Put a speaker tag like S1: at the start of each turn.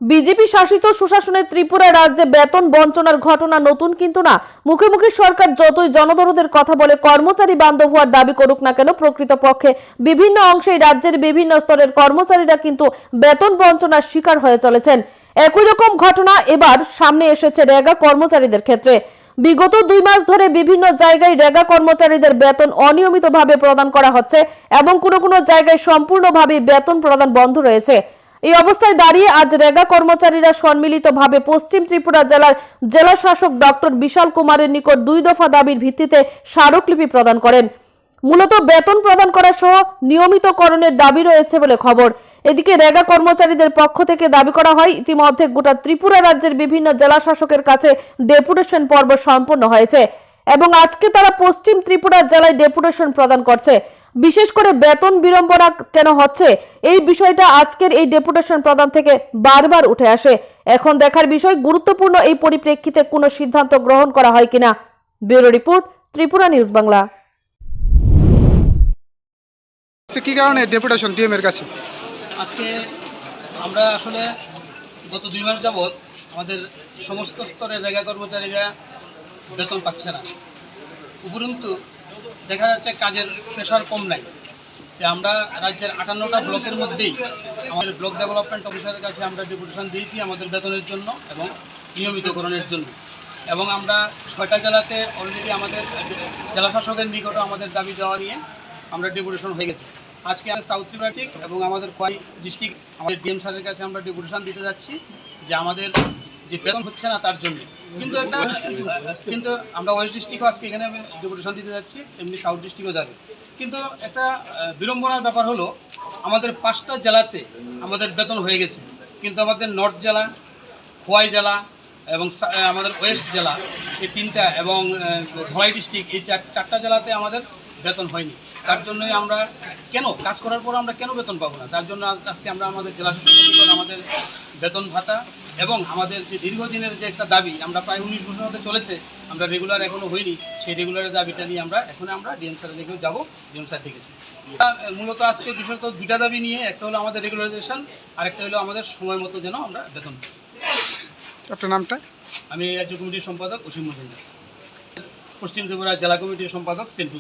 S1: BJP শাসিত সুশাসনের ত্রিপুরা রাজ্যে বেতন বঞ্চনার ঘটনা নতুন কিন্তু না। মুখে মুখে সরকার যতই জনদরদের কথা বলে কর্মচারী বান্ধব হওয়ার দাবি করুক না কেন, প্রকৃতপক্ষে বিভিন্ন অংশে রাজ্যের বিভিন্ন স্তরের কর্মচারীরা কিন্তু বেতন বঞ্চনার শিকার হয়ে চলেছেন। একই রকম ঘটনা এবার সামনে এসেছে রেগা কর্মচারীদের ক্ষেত্রে। বিগত 2 মাস ধরে বিভিন্ন জায়গায় রেগা কর্মচারীদের বেতন অনিয়মিতভাবে প্রদান করা হচ্ছে এবং কোনো জায়গায় সম্পূর্ণভাবে বেতন প্রদান বন্ধ রয়েছে। এই অবস্থায় দাঁড়িয়ে আজ রেগা কর্মচারীরা সম্মিলিতভাবে পশ্চিম ত্রিপুরা জেলার জেলা শাসক ডক্টর বিশাল কুমারের নিকট 2 দফা দাবির ভিত্তিতে স্মারকলিপি প্রদান করেন। মূলত বেতন প্রদান করা সহ নিয়মিতকরণের দাবি রয়েছে বলে খবর। এদিকে রেগা কর্মচারীদের পক্ষ থেকে দাবি করা হয়, ইতিমধ্যে গোটা ত্রিপুরা রাজ্যের বিভিন্ন জেলা শাসকের কাছে ডেপুটেশন পর্ব সম্পন্ন হয়েছে এবং আজকে তারা পশ্চিম ত্রিপুরা জেলায় ডেপুটেশন প্রদান করছে। বিশেষ করে বেতন বিড়ম্বনা কেন হচ্ছে এই বিষয়টা আজকের এই ডেপুটেশন প্রদান থেকে বারবার উঠে আসে। এখন দেখার বিষয়, গুরুত্বপূর্ণ এই পরিপ্রেক্ষিতে কোনো সিদ্ধান্ত গ্রহণ করা হয় কিনা। Bureau report, Tripura news Bangla.
S2: কি কারণে ডেপুটেশন ডিএম এর কাছে?
S3: আজকে আমরা আসলে গত 2 মাস যাবৎ আমাদের সমস্ত স্তরের রেগা কর্মচারীরা বেতন পাচ্ছে না। উপরন্তু দেখা যাচ্ছে কাজের প্রেশার কম নাই। আমরা রাজ্যের 58টা ব্লকের মধ্যেই আমাদের ব্লক ডেভেলপমেন্ট অফিসারের কাছে আমরা ডেপুটেশন দিয়েছি আমাদের বেতনের জন্য এবং নিয়মিতকরণের জন্য। এবং আমরা 6টা জেলাতে অলরেডি আমাদের জেলা শাসকের নিকটে আমাদের দাবি দেওয়া নিয়ে আমরা ডেপুটেশন হয়ে গেছে। আজকে আমাদের সাউথ ত্রিপুরা এবং আমাদের খোয়াই ডিস্ট্রিক্ট আমাদের ডিএম স্যারের কাছে আমরা ডেপুটেশন দিতে যাচ্ছি যে আমাদের যে বেতন হচ্ছে না তার জন্য। কিন্তু আমরা ওয়েস্ট ডিস্ট্রিক্টও আজকে এখানে ডেপুটেশন দিতে যাচ্ছি, এমনি সাউথ ডিস্ট্রিক্টও যাবে। কিন্তু একটা বিড়ম্বনার ব্যাপার হলো আমাদের 5টা জেলাতে আমাদের বেতন হয়ে গেছে, কিন্তু আমাদের নর্থ জেলা, খোয়াই জেলা এবং আমাদের ওয়েস্ট জেলা এই 3টা এবং ধলাই ডিস্ট্রিক্ট এই 4টা জেলাতে আমাদের বেতন হয়নি। তার জন্যই আমরা কেন কাজ করার পর আমরা কেন বেতন পাবো না, তার জন্য আজকে আমরা আমাদের জেলা শাসকের আমাদের বেতন ভাতা এবং আমাদের যে দীর্ঘদিনের যে একটা দাবি, আমরা প্রায় 19 বছর হতে চলেছে আমরা রেগুলার এখনও হইনি, সেই রেগুলারের দাবিটা নিয়ে আমরা ডিএম স্যারের দিকেও যাবো। ডিএম স্যার ডেকেছি মূলত আজকে বিশেষত 2টা দাবি নিয়ে, একটা হলো আমাদের রেগুলারাইজেশন আর একটা হলো আমাদের সময় মতো যেন আমরা বেতন পাই।
S2: আপনার নামটা?
S3: আমি রাজ্য কমিটির সম্পাদক অসীম মজুমদার, পশ্চিম ত্রিপুরা জেলা কমিটির সম্পাদক সেন্টু।